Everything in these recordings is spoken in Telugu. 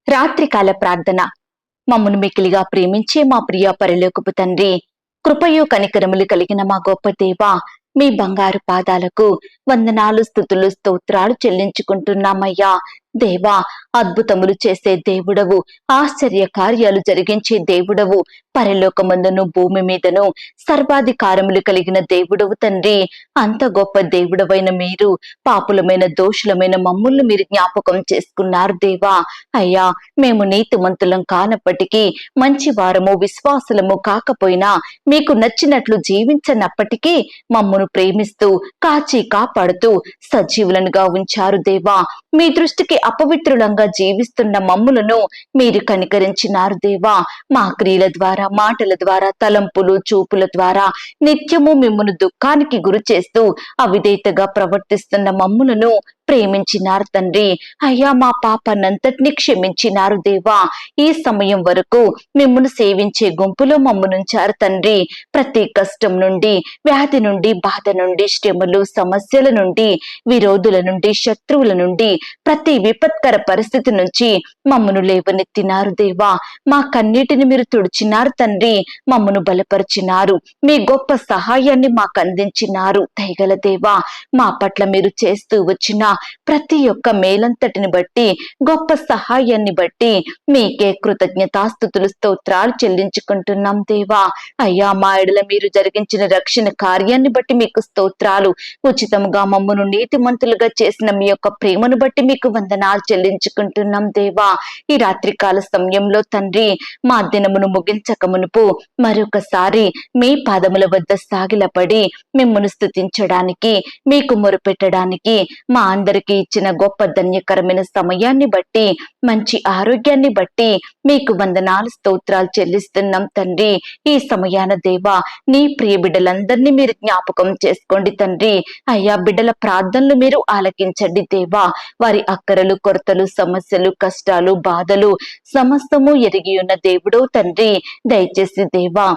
రాత్రికాల ప్రార్థన. మమ్మను మికిలిగా ప్రేమించే మా ప్రియ పరలోకపు తండ్రి, కృపయు కనికరములు కలిగిన మా గొప్ప దేవ, మీ బంగారు పాదాలకు వందనాలు, స్తుతులు, స్తోత్రాలు చెల్లించుకుంటున్నామయ్యా. దేవా, అద్భుతములు చేసే దేవుడవు, ఆశ్చర్య కార్యాలు జరిగించే దేవుడవు, పరలోకమందును భూమి మీదను సర్వాధికారములు కలిగిన దేవుడవు తండ్రి. అంత గొప్ప దేవుడవైన మీరు పాపులమైన దోషులమైన మమ్ములను మీరు జ్ఞాపకం చేసుకున్నారు దేవా. అయ్యా, మేము నీతిమంతులం కానప్పటికీ, మంచి వారము విశ్వాసులము కాకపోయినా, మీకు నచ్చినట్లు జీవించనప్పటికీ మమ్మను ప్రేమిస్తూ కాచి కాపాడుతూ సజీవులనుగా ఉంచారు దేవా. మీ దృష్టికి అపవిత్రులంగా జీవిస్తున్న మమ్ములను మీరు కనికరించినారు దేవా. మా క్రియల ద్వారా, మాటల ద్వారా, తలంపులు చూపుల ద్వారా నిత్యము మిమ్మును దుఃఖానికి గురి చేస్తూ అవిధేయతగా ప్రవర్తిస్తున్న మమ్ములను ప్రేమించినారు తండ్రి. అయ్యా, మా పాపనంతటిని క్షమించినారు దేవా. ఈ సమయం వరకు మిమ్మును సేవించే గుంపులో మమ్మునుంచారు తండ్రి. ప్రతి కష్టం నుండి, వ్యాధి నుండి, బాధ నుండి, శ్రమలు, సమస్యల నుండి, విరోధుల నుండి, శత్రువుల నుండి, ప్రతి విపత్కర పరిస్థితి నుంచి మమ్మను లేవనెత్తినారు దేవా. మా కన్నీటిని మీరు తుడిచినారు తండ్రి. మమ్మను బలపరిచినారు. మీ గొప్ప సహాయాన్ని మాకు అందించినారు. దయగల దేవా, మా పట్ల మీరు చేస్తూ వచ్చిన ప్రతి ఒక్క మేలంతటిని బట్టి, గొప్ప సహాయాన్ని బట్టి మీకే కృతజ్ఞతాస్తుతులు, స్తోత్రాలు చెల్లించుకుంటున్నాం దేవా. అయ్యా, మా ఎడల మీరు జరిగించిన రక్షణ కార్యాన్ని బట్టి మీకు స్తోత్రాలు. ఉచితముగా మమ్మను నీతిమంతులుగా చేసిన మీ యొక్క ప్రేమను బట్టి మీకు వందనాలు చెల్లించుకుంటున్నాం దేవా. ఈ రాత్రికాల సమయంలో తండ్రి, మా దినమును ముగించక మునుపు మరొకసారి మీ పాదముల వద్ద సాగిలపడి మిమ్మను స్తుతించడానికి, మీకు మొరుపెట్టడానికి, మా అందరికీ ఇచ్చిన గొప్ప ధన్యకరమైన సమయాన్ని బట్టి, మంచి ఆరోగ్యాన్ని బట్టి మీకు వందనాలు, స్తోత్రాలు చెల్లిస్తున్నాం తండ్రి. ఈ సమయాన దేవా, నీ ప్రియ బిడ్డలందరినీ మీరు జ్ఞాపకం చేసుకోండి తండ్రి. అయ్యా, బిడ్డల ప్రార్థనలు మీరు ఆలకించండి దేవా. వారి అక్కరలు, కొరతలు, సమస్యలు, కష్టాలు, బాధలు సమస్తము ఎరిగి ఉన్న దేవుడో తండ్రి. దయచేసి దేవా,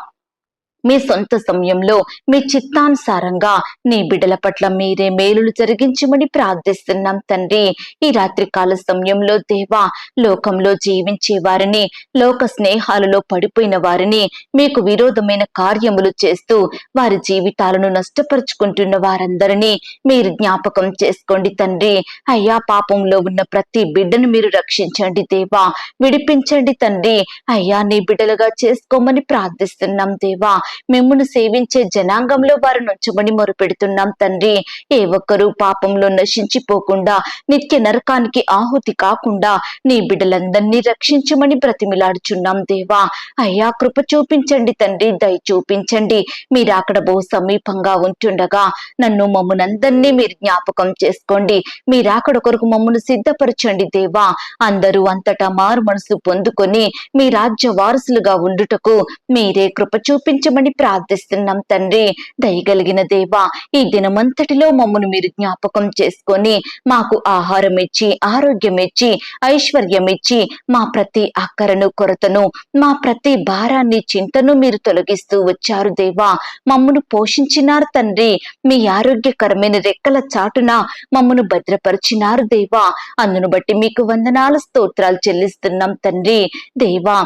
మీ సొంత సమయంలో మీ చిత్తానుసారంగా నీ బిడ్డల పట్ల మీరే మేలులు జరిగించమని ప్రార్థిస్తున్నాం తండ్రి. ఈ రాత్రికాల సమయంలో దేవా, లోకంలో జీవించే వారిని, లోక స్నేహాలలో పడిపోయిన వారిని, మీకు విరోధమైన కార్యములు చేస్తూ వారి జీవితాలను నష్టపరుచుకుంటున్న వారందరినీ మీరు జ్ఞాపకం చేసుకోండి తండ్రి. అయ్యా, పాపంలో ఉన్న ప్రతి బిడ్డను మీరు రక్షించండి దేవా. విడిపించండి తండ్రి. అయ్యా, నీ బిడ్డలుగా చేసుకోమని ప్రార్థిస్తున్నాం దేవా. మిమ్మును సేవించే జనాంగంలో వారు నుంచమని మొరుపెడుతున్నాం తండ్రి. ఏ ఒక్కరూ పాపంలో నశించిపోకుండా, నిత్య నరకానికి ఆహుతి కాకుండా నీ బిడ్డలందరినీ రక్షించమని బ్రతిమిలాడుచున్నాం దేవా. అయ్యా, కృప చూపించండి తండ్రి. దయ చూపించండి. మీరు అక్కడ బహు సమీపంగా ఉంటుండగా నన్ను, మమ్మునందరినీ మీరు జ్ఞాపకం చేసుకోండి. మీరు అక్కడ కొరకు మమ్మను సిద్ధపరచండి దేవా. అందరూ అంతటా మారు మనసు పొందుకొని మీ రాజ్య వారసులుగా ఉండుటకు మీరే కృప చూపించమని ప్రార్థిస్తున్నాం తండ్రి. దయగలిగిన దేవా, ఈ దినమంతటిలో మమ్మను మీరు జ్ఞాపకం చేసుకొని మాకు ఆహారం ఇచ్చి, ఆరోగ్యం ఇచ్చి, ఐశ్వర్యం ఇచ్చి, మా ప్రతి అక్కరను, కొరతను, మా ప్రతి భారాన్ని, చింతను మీరు తొలగిస్తూ వచ్చారు దేవా. మమ్మను పోషించినారు తండ్రి. మీ ఆరోగ్యకరమైన రెక్కల చాటున మమ్మను భద్రపరిచినారు దేవా. అందును బట్టి మీకు వందనాలు, స్తోత్రాలు చెల్లిస్తున్నాం తండ్రి. దేవా,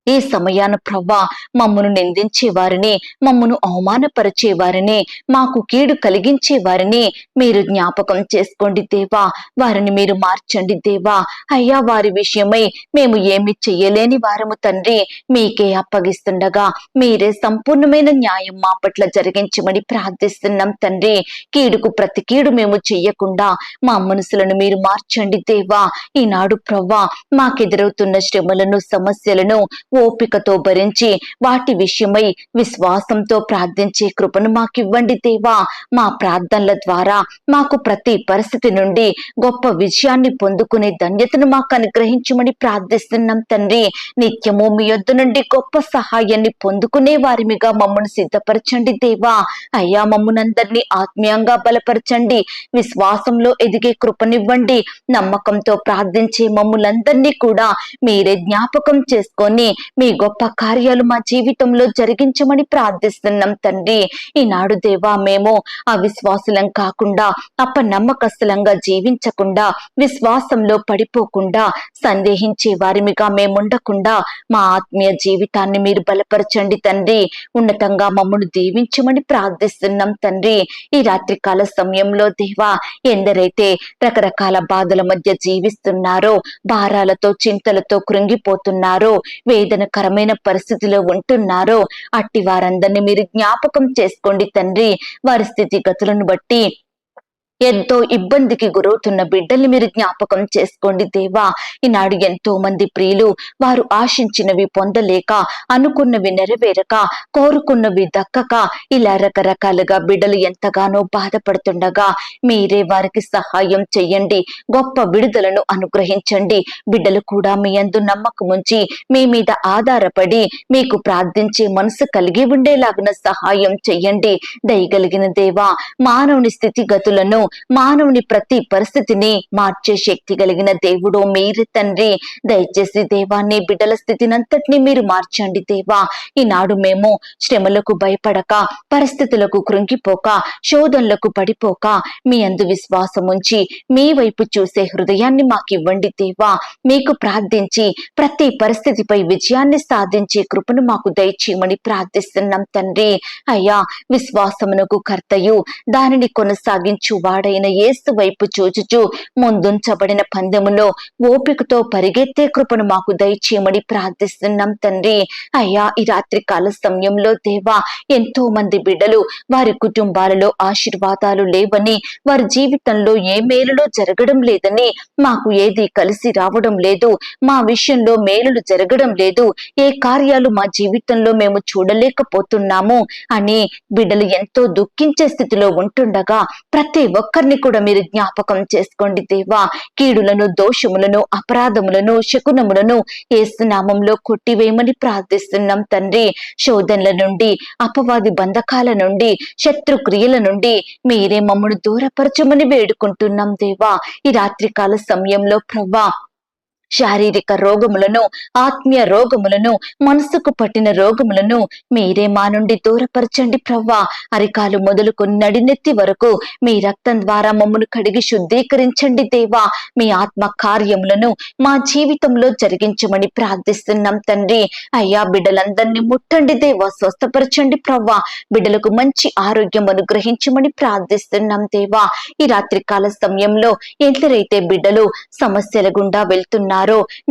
ఈ సమయాన ప్రవ్వా, మమ్మను నిందించే వారిని, మమ్మను అవమానపరిచే వారిని, మాకు కీడు కలిగించే వారిని మీరు జ్ఞాపకం చేసుకోండి దేవా. వారిని మీరు మార్చండి దేవా. అయ్యా, వారి విషయమై మేము ఏమి చెయ్యలేని వారము తండ్రి. మీకే అప్పగిస్తుండగా మీరే సంపూర్ణమైన న్యాయం మా పట్ల జరిగించమని ప్రార్థిస్తున్నాం తండ్రి. కీడుకు ప్రతి కీడు మేము చెయ్యకుండా మా మనసులను మీరు మార్చండి దేవా. ఈనాడు ప్రవ్వా, మాకెదురవుతున్న శ్రమలను, సమస్యలను ఓపికతో భరించి వాటి విషయమై విశ్వాసంతో ప్రార్థించే కృపను మాకివ్వండి దేవా. మా ప్రార్థనల ద్వారా మాకు ప్రతి పరిస్థితి నుండి గొప్ప విజయాన్ని పొందుకునే ధన్యతను మాకు అనుగ్రహించమని ప్రార్థిస్తున్నాం తండ్రి. నిత్యము మీ యొద్ద నుండి గొప్ప సహాయాన్ని పొందుకునే వారిమిగా మమ్మల్ని సిద్ధపరచండి దేవా. అయ్యా, మమ్మనందరినీ ఆత్మీయంగా బలపరచండి. విశ్వాసంలో ఎదిగే కృపనివ్వండి. నమ్మకంతో ప్రార్థించే మమ్ములందరినీ కూడా మీరే జ్ఞాపకం చేసుకొని మీ గొప్ప కార్యాలు మా జీవితంలో జరిగించమని ప్రార్థిస్తున్నాం తండ్రి. ఈనాడు దేవా, మేము అవిశ్వాసులం కాకుండా, అపనమ్మకస్తులంగా జీవించకుండా, విశ్వాసంలో పడిపోకుండా, సందేహించే వారిమిగా మేముండకుండా మా ఆత్మీయ జీవితాన్ని మీరు బలపరచండి తండ్రి. ఉన్నతంగా మమ్మల్ని దీవించమని ప్రార్థిస్తున్నాం తండ్రి. ఈ రాత్రికాల సమయంలో దేవా, ఎందరైతే రకరకాల బాధల మధ్య జీవిస్తున్నారో, భారాలతో చింతలతో కృంగిపోతున్నారో, వేదనకరమైన పరిస్థితిలో ఉంటున్నారో, అట్టి వారందరినీ మీరు జ్ఞాపకం చేసుకోండి తండ్రి. వారి స్థితిగతులను బట్టి ఎంతో ఇబ్బందికి గురవుతున్న బిడ్డల్ని మీరు జ్ఞాపకం చేసుకోండి దేవా. ఈనాడు ఎంతో మంది ప్రియులు వారు ఆశించినవి పొందలేక, అనుకున్నవి నెరవేరక, కోరుకున్నవి దక్కక, ఇలా రకరకాలుగా బిడ్డలు ఎంతగానో బాధపడుతుండగా మీరే వారికి సహాయం చెయ్యండి, గొప్ప విడుదలను అనుగ్రహించండి. బిడ్డలు కూడా మీ యందు నమ్మకం ఉంచి మీ మీద ఆధారపడి మీకు ప్రార్థించే మనసు కలిగి ఉండేలాగున సహాయం చెయ్యండి. దయగలిగిన దేవా, మానవుని స్థితిగతులను, మానవుని ప్రతి పరిస్థితిని మార్చే శక్తి కలిగిన దేవుడు మీరు తండ్రి. దయచేసి దేవాన్ని బిడ్డల స్థితినంతటిని మీరు మార్చండి దేవా. ఈనాడు మేము శ్రమలకు భయపడక, పరిస్థితులకు కృంగిపోక, శోధనలకు పడిపోక, మీ అందు విశ్వాసం ఉంచి మీ వైపు చూసే హృదయాన్ని మాకివ్వండి దేవా. మీకు ప్రార్థించి ప్రతి పరిస్థితిపై విజయాన్ని సాధించే కృపను మాకు దయచేయమని ప్రార్థిస్తున్నాం తండ్రి. అయ్యా, విశ్వాసమునకు కర్తయు దానిని కొనసాగించు వాడైన యేసు వైపు చూచుచు ముందుంచబడిన పందెములో ఓపికతో పరిగెత్తే కృపను మాకు దయచేయమని ప్రార్థిస్తున్నాం తండ్రి. అయ్యా, ఈ రాత్రి కాల సమయంలో దేవా, ఎంతో మంది బిడ్డలు వారి కుటుంబాలలో ఆశీర్వాదాలు లేవని, వారి జీవితంలో ఏ మేలులో జరగడం లేదని, మాకు ఏది కలిసి రావడం లేదు, మా విషయంలో మేలులు జరగడం లేదు, ఏ కార్యాలు మా జీవితంలో మేము చూడలేకపోతున్నాము అని బిడ్డలు ఎంతో దుఃఖించే స్థితిలో ఉంటుండగా ప్రతి ఒక్కరిని కూడా మీరు జ్ఞాపకం చేసుకోండి దేవా. కీడులను, దోషములను, అపరాధములను, శకునములను యేసు నామములో కొట్టివేయమని ప్రార్థిస్తున్నాం తండ్రి. శోధనల నుండి, అపవాది బంధకాల నుండి, శత్రు క్రియల నుండి మీరే మమ్మను దూరపరచమని వేడుకుంటున్నాం దేవా. ఈ రాత్రికాల సమయంలో ప్రభా, శారీరక రోగములను, ఆత్మీయ రోగములను, మనసుకు పట్టిన రోగములను మీరే మా నుండి దూరపరచండి ప్రవ్వా. అరికాలు మొదలుకొని నడినెత్తి వరకు మీ రక్తం ద్వారా మమ్మను కడిగి శుద్ధీకరించండి దేవా. మీ ఆత్మ కార్యములను మా జీవితంలో జరిగించమని ప్రార్థిస్తున్నాం తండ్రి. అయ్యా, బిడ్డలందరినీ ముట్టండి దేవా, స్వస్థపరచండి ప్రవ్వా. బిడ్డలకు మంచి ఆరోగ్యం అనుగ్రహించమని ప్రార్థిస్తున్నాం దేవా. ఈ రాత్రికాల సమయంలో ఎందరైతే బిడ్డలు సమస్యల గుండా వెళ్తున్నారు,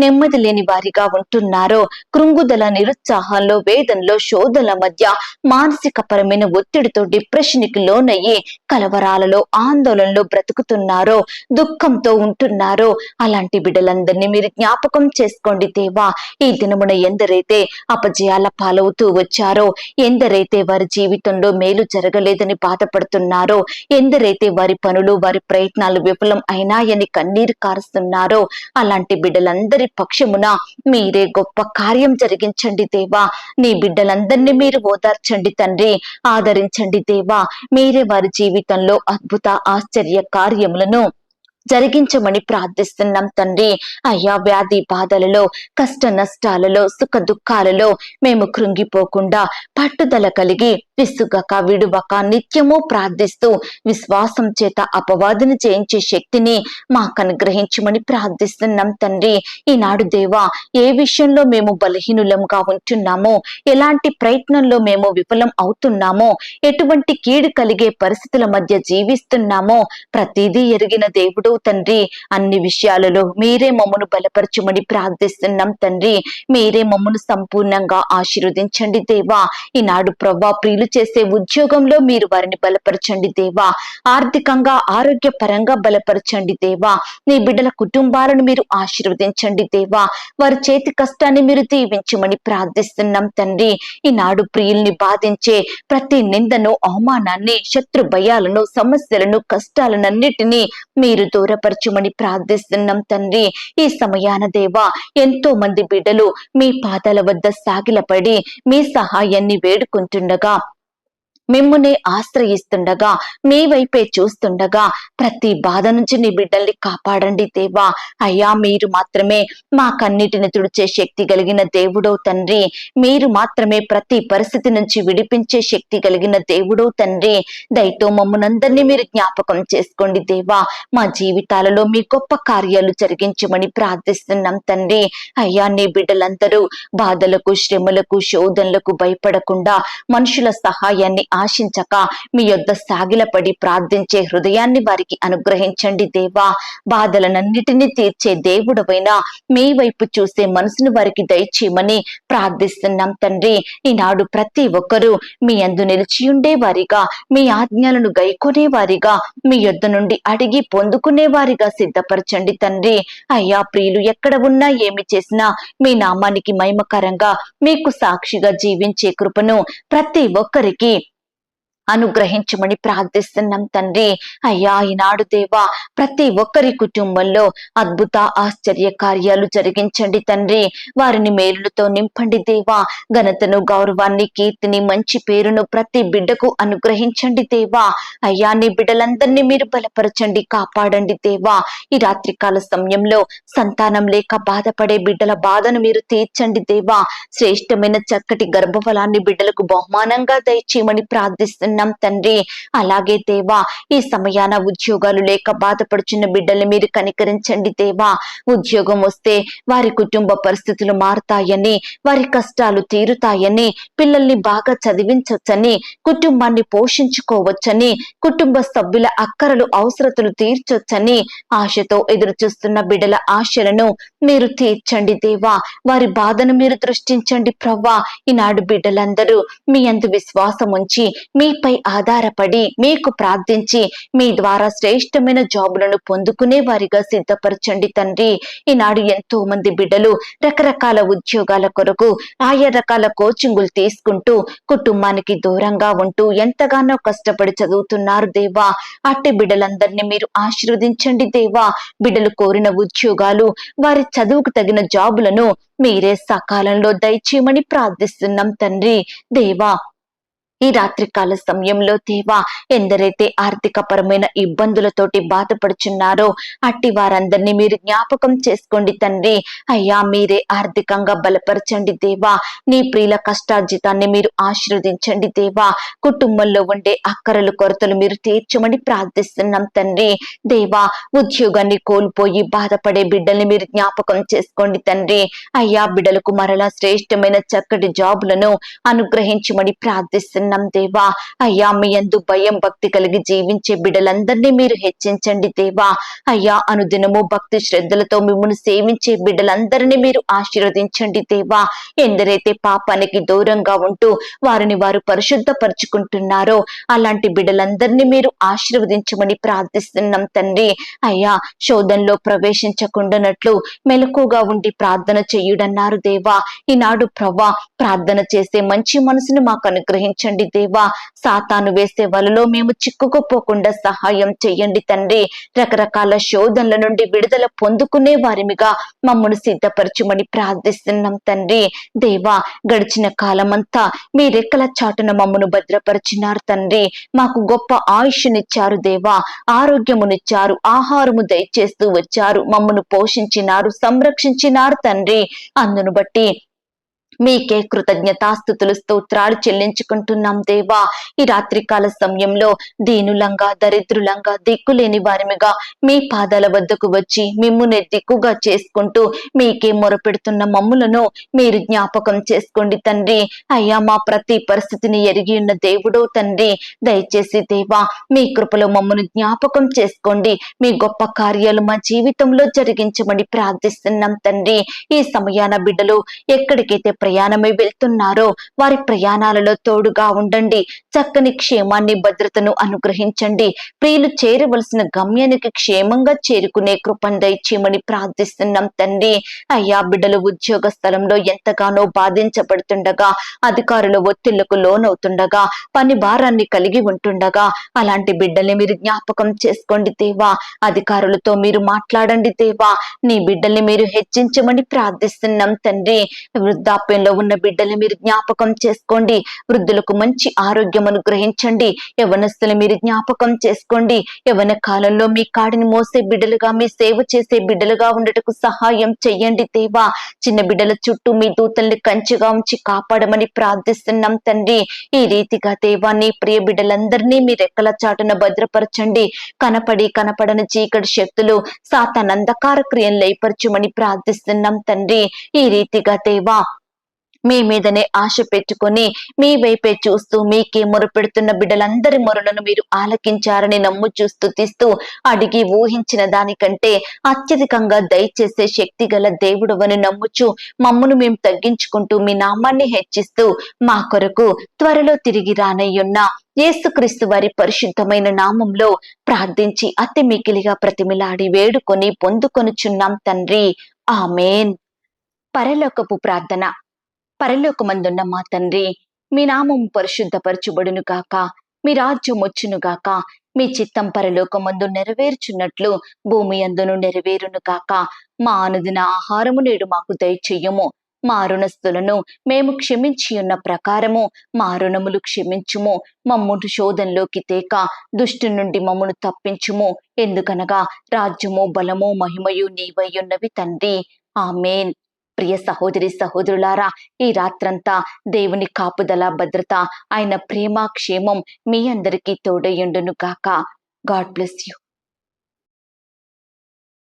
నెమ్మది లేని వారిగా ఉంటున్నారో, కృంగుదల, నిరుత్సాహంలో, వేదనలో, శోధనల మధ్య మానసిక పరమైన ఒత్తిడితో డిప్రెషన్ కి లోనయ్యి కలవరాలలో, ఆందోళనలో బ్రతుకుతున్నారో, దుఃఖంతో ఉంటున్నారో, అలాంటి బిడ్డలందరినీ మీరు జ్ఞాపకం చేసుకోండి దేవా. ఈ దినమున ఎందరైతే అపజయాల పాలవుతూ వచ్చారో, ఎందరైతే వారి జీవితంలో మేలు జరగలేదని బాధపడుతున్నారో, ఎందరైతే వారి పనులు, వారి ప్రయత్నాలు విఫలం అయినాయని కన్నీరు కారుస్తున్నారో, అలాంటి బిడ్డలందరి పక్షమున మీరే గొప్ప కార్యం జరిగించండి దేవా. నీ బిడ్డలందరినీ మీరు ఓదార్చండి తండ్రి, ఆదరించండి దేవా. మీరే వారి జీవితంలో అద్భుత ఆశ్చర్య కార్యములను జరిగించమని ప్రార్థిస్తున్నాం తండ్రి. అయ్యా, వ్యాధి బాధలలో, కష్ట నష్టాలలో, సుఖ దుఃఖాలలో మేము కృంగిపోకుండా పట్టుదల కలిగి విసుగక, విడువక, నిత్యము ప్రార్థిస్తూ విశ్వాసం చేత అపవాదిని జయించే శక్తిని మాకు అనుగ్రహించమని ప్రార్థిస్తున్నాం తండ్రి. ఈనాడు దేవా, ఏ విషయంలో మేము బలహీనులంగా ఉంటున్నామో, ఎలాంటి ప్రయత్నంలో మేము విఫలం అవుతున్నామో, ఎటువంటి కీడు కలిగే పరిస్థితుల మధ్య జీవిస్తున్నామో ప్రతిదీ ఎరిగిన దేవుడు తండ్రి. అన్ని విషయాలలో మీరే మమ్మను బలపరచమని ప్రార్థిస్తున్నాం తండ్రి. మీరే మమ్మను సంపూర్ణంగా ఆశీర్వదించండి దేవా. ఈనాడు ప్రవ్వా, ప్రియులు చేసే ఉద్యోగంలో మీరు వారిని బలపరచండి దేవా. ఆర్థికంగా, ఆరోగ్యపరంగా బలపరచండి దేవా. నీ బిడ్డల కుటుంబాలను మీరు ఆశీర్వదించండి దేవా. వారి చేతి కష్టాన్ని మీరు దీవించమని ప్రార్థిస్తున్నాం తండ్రి. ఈనాడు ప్రియుల్ని బాధించే ప్రతి నిందను, అవమానాన్ని, శత్రు భయాలను, సమస్యలను, కష్టాలన్నిటినీ మీరు దూరపరచమని ప్రార్థిస్తున్నాం తండ్రి. ఈ సమయాన దేవా, ఎంతో మంది బిడ్డలు మీ పాదాల వద్ద సాగిలపడి మీ సహాయాన్ని వేడుకుంటుండగా మిమ్మునే ఆశ్రయిస్తుండగా, మీ వైపే చూస్తుండగా ప్రతి బాధ నుంచి నీ బిడ్డల్ని కాపాడండి దేవా. అయ్యా, మీరు మాత్రమే మా కన్నిటిని తుడిచే శక్తి కలిగిన దేవుడో తండ్రి. మీరు మాత్రమే ప్రతి పరిస్థితి నుంచి విడిపించే శక్తి కలిగిన దేవుడో తండ్రి. దయతో మమ్మునందరినీ మీరు జ్ఞాపకం చేసుకోండి దేవా. మా జీవితాలలో మీ గొప్ప కార్యాలు జరిగించమని ప్రార్థిస్తున్నాం తండ్రి. అయ్యా, నీ బిడ్డలందరూ బాధలకు, శ్రమలకు, శోధనలకు భయపడకుండా మనుషుల సహాయాన్ని ఆశించక మీ యొద్ద సాగిలపడి ప్రార్థించే హృదయాన్ని వారికి అనుగ్రహించండి దేవా. బాధలనన్నిటినీ తీర్చే దేవుడవైన మీ వైపు చూసే మనసును వారికి దయచేయమని ప్రార్థిస్తున్నాం తండ్రి. ఈనాడు ప్రతి ఒక్కరూ మీ యందు నిలిచి ఉండే వారిగా, మీ ఆజ్ఞలను గైకొనే వారిగా, మీ యొద్ద నుండి అడిగి పొందుకునే వారిగా సిద్ధపరచండి తండ్రి. అయ్యా, ప్రియులు ఎక్కడ ఉన్నా ఏమి చేసినా మీ నామానికి మహిమకరంగా మీకు సాక్షిగా జీవించే కృపను ప్రతి ఒక్కరికి అనుగ్రహించమని ప్రార్థిస్తున్నాం తండ్రి. అయ్యా, ఈనాడు దేవా ప్రతి ఒక్కరి కుటుంబంలో అద్భుత ఆశ్చర్య కార్యాలు జరిగించండి తండ్రి. వారిని మేలులతో నింపండి దేవా. ఘనతను, గౌరవాన్ని, కీర్తిని, మంచి పేరును ప్రతి బిడ్డకు అనుగ్రహించండి దేవా. అయ్యా, నీ బిడ్డలందరినీ మీరు బలపరచండి, కాపాడండి దేవా. ఈ రాత్రికాల సమయంలో సంతానం లేక బాధపడే బిడ్డల బాధను మీరు తీర్చండి దేవా. శ్రేష్టమైన చక్కటి గర్భఫలాన్ని బిడ్డలకు బహుమానంగా దయచేయమని ప్రార్థిస్తున్నాం తండ్రి. అలాగే దేవా, ఈ సమయాన ఉద్యోగాలు లేక బాధపడుచున్న బిడ్డల్ని మీరు కనికరించండి దేవా. ఉద్యోగం వస్తే వారి కుటుంబ పరిస్థితులు మారుతాయని, వారి కష్టాలు తీరుతాయని, పిల్లల్ని బాగా చదివించొచ్చని, కుటుంబాన్ని పోషించుకోవచ్చని, కుటుంబ సభ్యుల అక్కరలు, అవసరతలు తీర్చొచ్చని ఆశతో ఎదురు చూస్తున్న బిడ్డల ఆశలను మీరు తీర్చండి దేవా. వారి బాధను మీరు దృష్టించండి ప్రవ్వా. ఈనాడు బిడ్డలందరూ మీ యందు విశ్వాసం ఉంచి మీపై ఆధారపడి మీకు ప్రార్థించి మీ ద్వారా శ్రేష్టమైన జాబులను పొందుకునే వారిగా సిద్ధపరచండి తండ్రి. ఈనాడు ఎంతో మంది బిడ్డలు రకరకాల ఉద్యోగాల కొరకు ఆయా రకాల కోచింగులు తీసుకుంటూ కుటుంబానికి దూరంగా ఉంటూ ఎంతగానో కష్టపడి చదువుతున్నారు దేవా. అట్టి బిడ్డలందరినీ మీరు ఆశీర్వదించండి దేవా. బిడ్డలు కోరిన ఉద్యోగాలు, వారి చదువుకు తగిన జాబులను మీరే సకాలంలో దయచేయమని ప్రార్థిస్తున్నాం తండ్రి. దేవా, ఈ రాత్రికాల సమయంలో దేవా, ఎందరైతే ఆర్థిక పరమైన ఇబ్బందులతోటి బాధపడుచున్నారో అట్టి వారందరినీ మీరు జ్ఞాపకం చేసుకోండి తండ్రి. అయ్యా, మీరే ఆర్థికంగా బలపరచండి దేవా. నీ ప్రియుల కష్టార్జితాన్ని మీరు ఆశీర్వదించండి దేవా. కుటుంబంలో ఉండే అక్కరలు, కొరతలు మీరు తీర్చమని ప్రార్థిస్తున్నాం తండ్రి. దేవా, ఉద్యోగాన్ని కోల్పోయి బాధపడే బిడ్డల్ని మీరు జ్ఞాపకం చేసుకోండి తండ్రి. అయ్యా, బిడ్డలకు మరలా శ్రేష్టమైన చక్కటి జాబులను అనుగ్రహించమని ప్రార్థిస్తున్నాం దేవా. అయ్యా, మీ యందు భయం, భక్తి కలిగి జీవించే బిడ్డలందరినీ మీరు హెచ్చించండి దేవా. అయ్యా, అనుదినము భక్తి శ్రద్ధలతో మిమ్మల్ని సేవించే బిడ్డలందరినీ మీరు ఆశీర్వదించండి దేవా. ఎందరైతే పాపానికి దూరంగా ఉంటూ వారిని వారు పరిశుద్ధపరుచుకుంటున్నారో అలాంటి బిడ్డలందరినీ మీరు ఆశీర్వదించమని ప్రార్థిస్తున్నాం తండ్రి. అయ్యా, శోధనలో ప్రవేశించకుండానట్లు మెలకుగా ఉండి ప్రార్థన చెయ్యుడన్నారు దేవా. ఈనాడు ప్రవ్వా, ప్రార్థన చేసే మంచి మనసును మాకు అనుగ్రహించండి దేవా. సాతాను వేసే వలలో మేము చిక్కుకుపోకుండా సహాయం చెయ్యండి తండ్రి. రకరకాల శోధనల నుండి విడుదల పొందుకునే వారిమిగా మమ్మను సిద్ధపరచుమని ప్రార్థిస్తున్నాం తండ్రి. దేవా, గడిచిన కాలమంతా మీ రెక్కల చాటున మమ్మను భద్రపరిచినారు తండ్రి. మాకు గొప్ప ఆయుష్నిచ్చారు దేవా. ఆరోగ్యమునిచ్చారు, ఆహారము దయచేస్తూ వచ్చారు, మమ్మను పోషించినారు, సంరక్షించినారు తండ్రి. అందును బట్టి మీకే కృతజ్ఞతాస్తుతులు, స్తోత్రాలు చెల్లించుకుంటున్నాం దేవా. ఈ రాత్రికాల సమయంలో దీనులంగా, దరిద్రులంగా, దిక్కులేని వారిమిగా మీ పాదాల వద్దకు వచ్చి మిమ్మునే దిక్కుగా చేసుకుంటూ మీకే మొరపెడుతున్న మమ్ములను మీరు జ్ఞాపకం చేసుకోండి తండ్రి. అయ్యా, మా ప్రతి పరిస్థితిని ఎరిగి ఉన్న దేవుడో తండ్రి. దయచేసి దేవా, మీ కృపలో మమ్మను జ్ఞాపకం చేసుకోండి. మీ గొప్ప కార్యాలు మా జీవితంలో జరిగించమని ప్రార్థిస్తున్నాం తండ్రి. ఈ సమయాన బిడ్డలు ఎక్కడికైతే ప్రయాణమై వెళ్తున్నారో వారి ప్రయాణాలలో తోడుగా ఉండండి. చక్కని క్షేమాన్ని, భద్రతను అనుగ్రహించండి. ప్రియులు చేరవలసిన గమ్యానికి క్షేమంగా చేరుకునే కృపను దయచేయమని ప్రార్థిస్తున్నాం తండ్రి. అయ్యా, బిడ్డలు ఉద్యోగ స్థలంలో ఎంతగానో బాధించబడుతుండగా, అధికారుల ఒత్తిళ్లకు లోనవుతుండగా, పని భారాన్ని కలిగి ఉంటుండగా అలాంటి బిడ్డల్ని మీరు జ్ఞాపకం చేసుకోండి దేవా. అధికారులతో మీరు మాట్లాడండి దేవా. నీ బిడ్డల్ని మీరు హెచ్చించమని ప్రార్థిస్తున్నాం తండ్రి. వృద్ధాప్య వృద్ధాప్యంలో ఉన్న బిడ్డల్ని మీరు జ్ఞాపకం చేసుకోండి. వృద్ధులకు మంచి ఆరోగ్యం అనుగ్రహించండి. యవనస్తులు మీరు జ్ఞాపకం చేసుకోండి. యవన కాలంలో మీ కాడిని మోసే బిడ్డలుగా, మీ సేవ చేసే బిడ్డలుగా ఉండటకు సహాయం చెయ్యండి దేవా. చిన్న బిడ్డల చుట్టూ మీ దూతల్ని కంచెగా ఉంచి కాపాడమని ప్రార్థిస్తున్నాం తండ్రి. ఈ రీతిగా దేవా, నీ ప్రియ బిడ్డలందరినీ మీ రెక్కల చాటున భద్రపరచండి. కనపడని చీకటి శక్తులు, సాతాన్ అంధకార క్రియలు లయపరచమని ప్రార్థిస్తున్నాం తండ్రి. ఈ రీతిగా దేవా, మీ మీదనే ఆశ పెట్టుకొని మీ వైపే చూస్తూ మీకే మొరపెడుతున్న బిడ్డలందరి మొరలను మీరు ఆలకించారని నమ్ముచూ స్తుతిస్తూ, అడిగి ఊహించిన దానికంటే అత్యధికంగా దయచేసే శక్తి గల దేవుడవని నమ్ముచు మమ్మును మేము తగ్గించుకుంటూ మీ నామాన్ని హెచ్చిస్తూ మా కొరకు త్వరలో తిరిగి రానయ్యున్న యేసుక్రీస్తు వారి పరిశుద్ధమైన నామంలో ప్రార్థించి అతి మికిలిగా ప్రతిమిలాడి వేడుకొని పొందుకొనుచున్నాం తండ్రి. ఆమేన్. పరలోకపు ప్రార్థన. పరలోకమందున్న మా తండ్రి, మీ నామము పరిశుద్ధపరచుబడును గాక, మీ రాజ్యం వచ్చును గాక, మీ చిత్తం పరలోకమందు నెరవేర్చున్నట్లు భూమి అందును నెరవేరును గాక. మా అనుదిన ఆహారము నేడు మాకు దయచెయ్యము. మా రుణస్థులను మేము క్షమించి ఉన్న ప్రకారము మా రుణములు క్షమించుము. మమ్మును శోధనలోకి తేక దుష్టు నుండి మమ్మును తప్పించుము. ఎందుకనగా రాజ్యము, బలము, మహిమయు నీవయ్యున్నవి తండ్రి. ఆమేన్. ప్రియ సహోదరి సహోదరులారా, ఈ రాత్రంతా దేవుని కాపుదల, భద్రత, ఆయన ప్రేమ, క్షేమం మీ అందరికీ తోడయుండును గాక. God bless you.